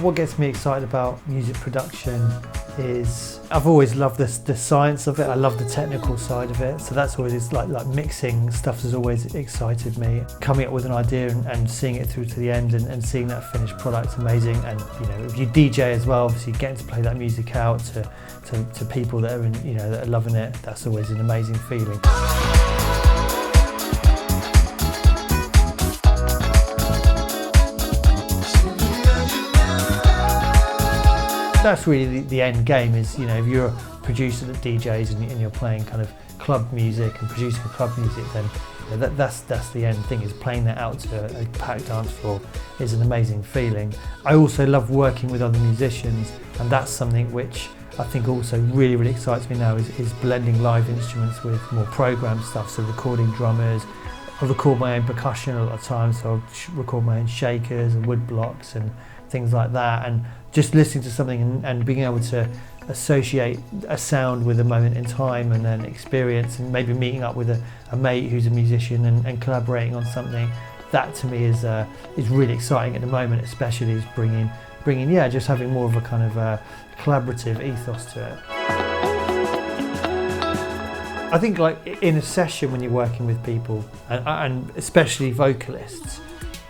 What gets me excited about music production is I've always loved the science of it. I love the technical side of it. So that's always like mixing stuff has always excited me. Coming up with an idea and seeing it through to the end and seeing that finished product's amazing. And if you DJ as well, obviously getting to play that music out to people that are that are loving it, that's always an amazing feeling. That's really the end game is, if you're a producer that DJs and you're playing kind of club music and producing club music, then that's the end thing, is playing that out to a packed dance floor is an amazing feeling. I also love working with other musicians, and that's something which I think also really, really excites me now is blending live instruments with more programmed stuff, so recording drummers. I record my own percussion a lot of times, so I'll record my own shakers and wood blocks and things like that, and just listening to something and being able to associate a sound with a moment in time and an experience, and maybe meeting up with a mate who's a musician and collaborating on something. That to me is really exciting at the moment, especially is bringing just having more of a kind of a collaborative ethos to it. I think like in a session when you're working with people and especially vocalists,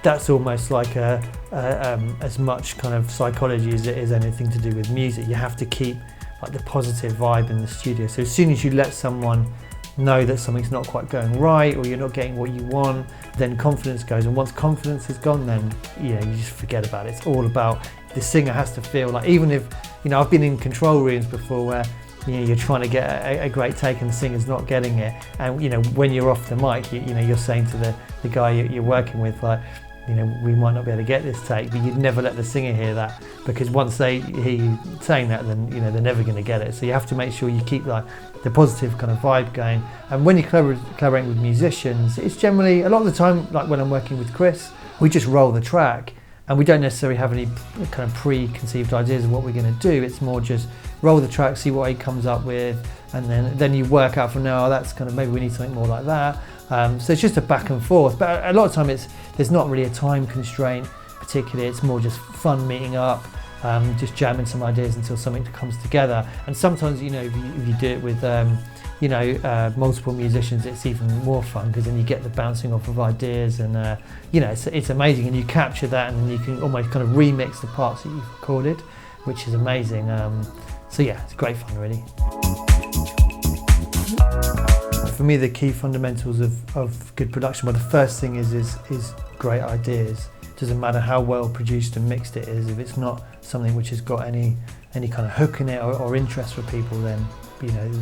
that's almost like as much kind of psychology as it is anything to do with music. You have to keep like the positive vibe in the studio. So as soon as you let someone know that something's not quite going right or you're not getting what you want, then confidence goes. And once confidence is gone, then you just forget about it. It's all about the singer has to feel like, even if I've been in control rooms before where you're trying to get a great take and the singer's not getting it, and when you're off the mic, you're saying to the guy you're working with, like, we might not be able to get this take, but you'd never let the singer hear that, because once they hear you saying that, then they're never going to get it. So you have to make sure you keep like the positive kind of vibe going. And when you're collaborating with musicians, it's generally a lot of the time, like when I'm working with Chris, we just roll the track and we don't necessarily have any kind of preconceived ideas of what we're going to do. It's more just roll the track, see what he comes up with, and then you work out from there, that's kind of, maybe we need something more like that. So it's just a back and forth, but a lot of time there's not really a time constraint particularly. It's more just fun meeting up, just jamming some ideas until something comes together. And sometimes if you do it with multiple musicians, it's even more fun, because then you get the bouncing off of ideas, and it's amazing, and you capture that, and then you can almost kind of remix the parts that you've recorded, which is amazing. So yeah, it's great fun really. For me, the key fundamentals of good production, well, the first thing is great ideas. It doesn't matter how well produced and mixed it is, if it's not something which has got any kind of hook in it or interest for people, then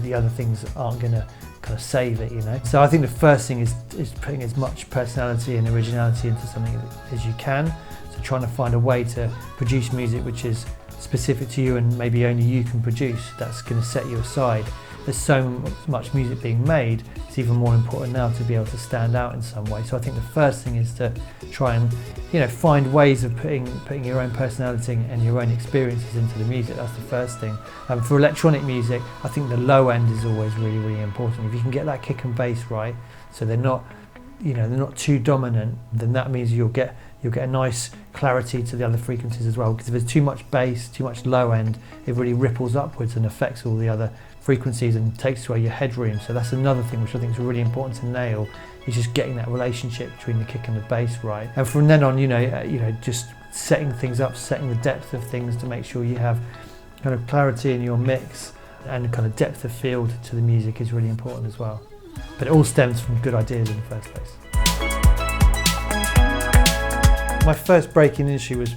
the other things aren't going to kind of save it. So I think the first thing is putting as much personality and originality into something as you can. So trying to find a way to produce music which is specific to you and maybe only you can produce, that's going to set you aside. There's so much music being made, it's even more important now to be able to stand out in some way. So I think the first thing is to try and find ways of putting your own personality and your own experiences into the music. That's the first thing. For electronic music, I think the low end is always really, really important. If you can get that kick and bass right, so they're not too dominant, then that means you'll get a nice clarity to the other frequencies as well. Because if there's too much bass, too much low end, it really ripples upwards and affects all the other frequencies and takes away your headroom. So that's another thing which I think is really important to nail, is just getting that relationship between the kick and the bass right. And from then on, just setting things up, setting the depth of things to make sure you have kind of clarity in your mix, and kind of depth of field to the music is really important as well. But it all stems from good ideas in the first place. My first break in the industry was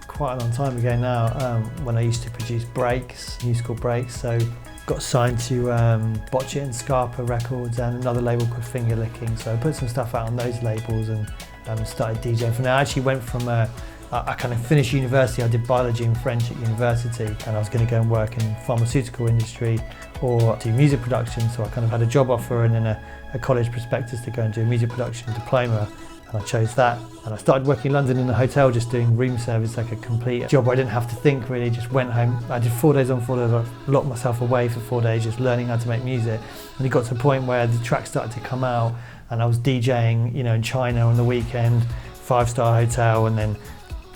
quite a long time ago now, when I used to produce breaks, musical breaks. So got signed to Botch It and Scarpa Records and another label called Finger Licking. So I put some stuff out on those labels and started DJing. From there, I actually went from I kind of finished university. I did biology and French at university, and I was going to go and work in the pharmaceutical industry or do music production. So I kind of had a job offer and then a college prospectus to go and do a music production diploma. And I chose that, and I started working in London in a hotel, just doing room service, like a complete job where I didn't have to think really, just went home. I did 4 days on, 4 days off, locked myself away for 4 days, just learning how to make music. And it got to a point where the tracks started to come out, and I was DJing, in China on the weekend, 5-star hotel, and then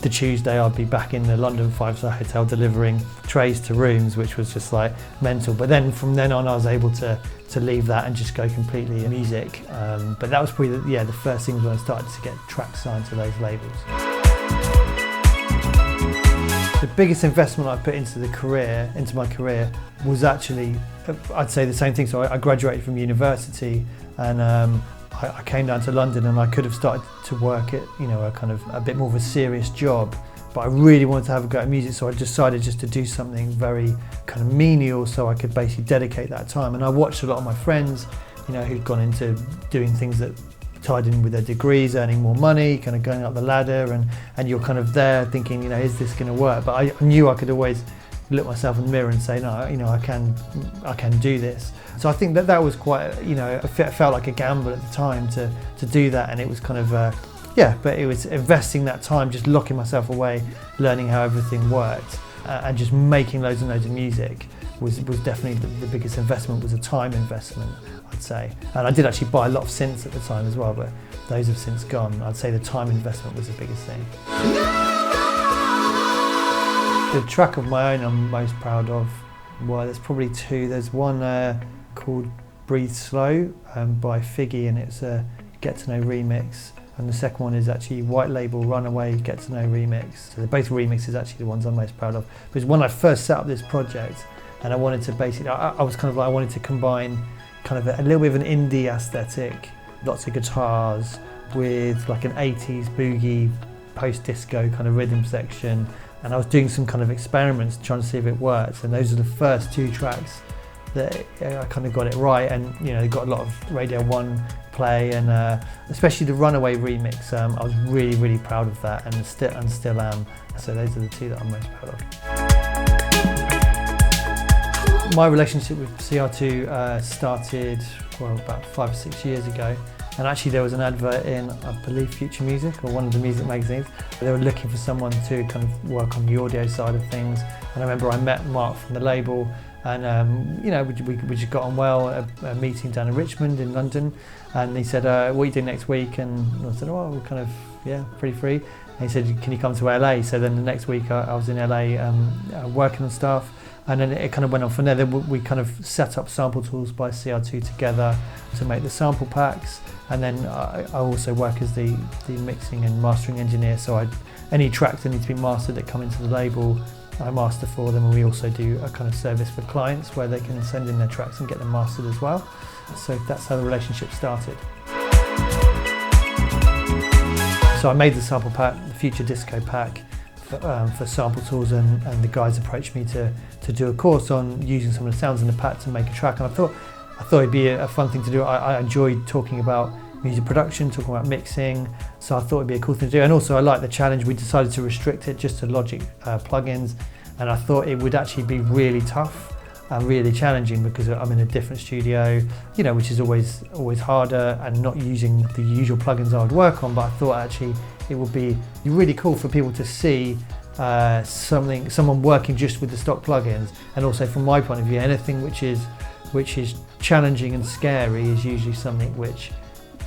the Tuesday I'd be back in the London 5-star hotel delivering trays to rooms, which was just like mental. But then from then on I was able to leave that and just go completely music. But that was probably the first things when I started to get tracks signed to those labels. The biggest investment I put into my career was actually, I'd say the same thing. So I graduated from university and I came down to London, and I could have started to work at a bit more of a serious job, but I really wanted to have a go at music, so I decided just to do something very kind of menial so I could basically dedicate that time. And I watched a lot of my friends, who'd gone into doing things that tied in with their degrees, earning more money, kind of going up the ladder, and you're kind of there thinking, is this going to work? But I knew I could always look myself in the mirror and say, no, I can do this. So I think that was quite, it felt like a gamble at the time to do that, and it was kind of, but it was investing that time, just locking myself away, learning how everything worked, and just making loads and loads of music was definitely the biggest investment, was a time investment, I'd say. And I did actually buy a lot of synths at the time as well, but those have since gone. I'd say the time investment was the biggest thing. The track of my own I'm most proud of, well, there's probably two. There's one called Breathe Slow by Figgy, and it's a Get To Know remix. And the second one is actually White Label Runaway Get To Know remix. So they're both remixes, actually the ones I'm most proud of. Because when I first set up this project, and I wanted to basically, I was kind of like, I wanted to combine kind of a little bit of an indie aesthetic, lots of guitars with like an 80s boogie, post-disco kind of rhythm section. And I was doing some kind of experiments trying to see if it works, and those are the first two tracks that I kind of got it right, and they got a lot of Radio 1 play, and especially the Runaway remix. I was really, really proud of that, and still am. So those are the two that I'm most proud of. My relationship with CR2 started about 5 or 6 years ago. And actually there was an advert in, I believe, Future Music, or one of the music magazines. They were looking for someone to kind of work on the audio side of things. And I remember I met Mark from the label, and we just got on well at a meeting down in Richmond in London. And he said, what are you doing next week? And I said, we're kind of, pretty free. And he said, can you come to LA? So then the next week I was in LA working on stuff. And then it kind of went on from there. Then we kind of set up Sample Tools by CR2 together to make the sample packs. And then I also work as the mixing and mastering engineer. So any tracks that need to be mastered that come into the label, I master for them. And we also do a kind of service for clients where they can send in their tracks and get them mastered as well. So that's how the relationship started. So I made the sample pack, the Future Disco pack, for Sample Tools, and the guys approached me to do a course on using some of the sounds in the pack to make a track, and I thought it'd be a fun thing to do. I enjoyed talking about music production, talking about mixing, so I thought it'd be a cool thing to do. And also I liked the challenge. We decided to restrict it just to Logic plugins, and I thought it would actually be really tough and really challenging because I'm in a different studio, which is always harder, and not using the usual plugins I would work on. But I thought actually it would be really cool for people to see someone working just with the stock plugins. And also from my point of view, anything which is challenging and scary is usually something which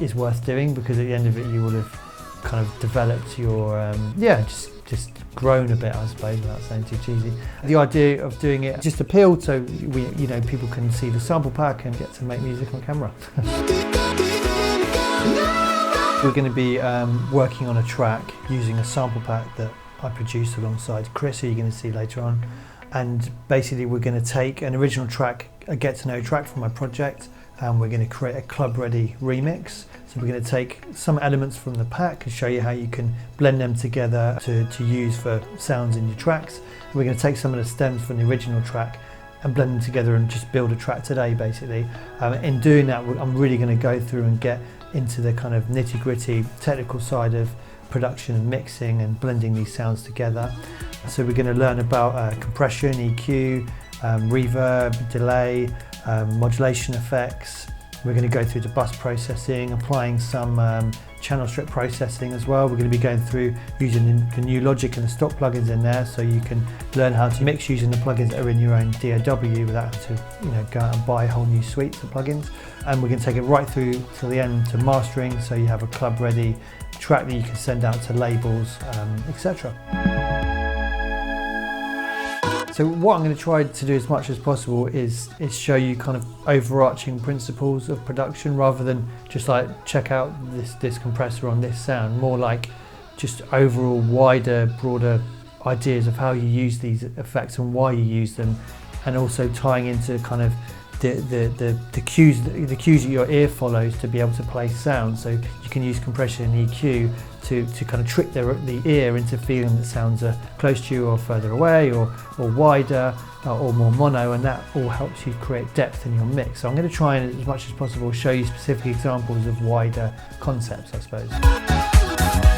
is worth doing, because at the end of it you will have kind of developed your just grown a bit, I suppose, without saying too cheesy. The idea of doing it just appealed, so people can see the sample pack and get to make music on camera. We're going to be working on a track using a sample pack that I produced alongside Chris, who you're going to see later on. And basically we're going to take an original track, a Get To Know track from my project, and we're going to create a club-ready remix. So we're going to take some elements from the pack and show you how you can blend them together to use for sounds in your tracks. And we're going to take some of the stems from the original track and blend them together and just build a track today, basically. In doing that, I'm really going to go through and get into the kind of nitty-gritty technical side of production and mixing and blending these sounds together. So we're going to learn about compression, EQ, reverb, delay, modulation effects. We're going to go through the bus processing, applying some channel strip processing as well. We're going to be going through using the new Logic and the stock plugins in there, so you can learn how to mix using the plugins that are in your own DAW without having to go out and buy whole new suites of plugins. And we're going to take it right through to the end to mastering, so you have a club ready track that you can send out to labels, etc. So what I'm going to try to do as much as possible is show you kind of overarching principles of production, rather than just like check out this compressor on this sound, more like just overall wider, broader ideas of how you use these effects and why you use them, and also tying into kind of the cues that your ear follows to be able to play sound. So you can use compression and EQ to kind of trick the ear into feeling that sounds are close to you or further away or wider or more mono, and that all helps you create depth in your mix. So I'm going to try and as much as possible show you specific examples of wider concepts, I suppose.